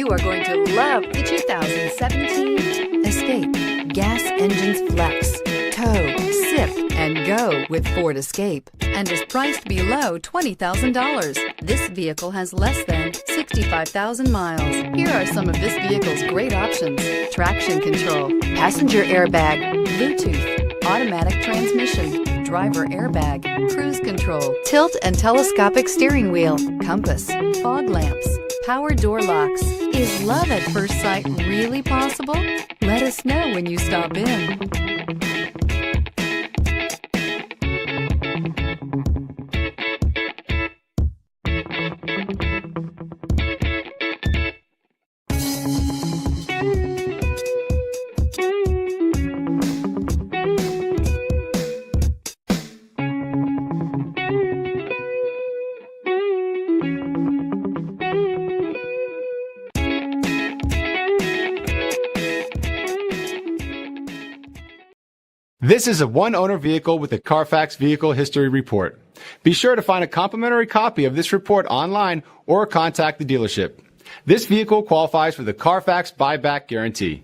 You are going to love the 2017 Escape. Gas engines flex, tow, sip, and go with Ford Escape, and is priced below $20,000. This vehicle has less than 65,000 miles. Here are some of this vehicle's great options: traction control, passenger airbag, Bluetooth, automatic transmission, driver airbag, cruise control, tilt and telescopic steering wheel, compass, fog lamps, power door locks. Is love at first sight really possible? Let us know when you stop in. This is a one-owner vehicle with a Carfax Vehicle History Report. Be sure to find a complimentary copy of this report online or contact the dealership. This vehicle qualifies for the Carfax Buyback Guarantee.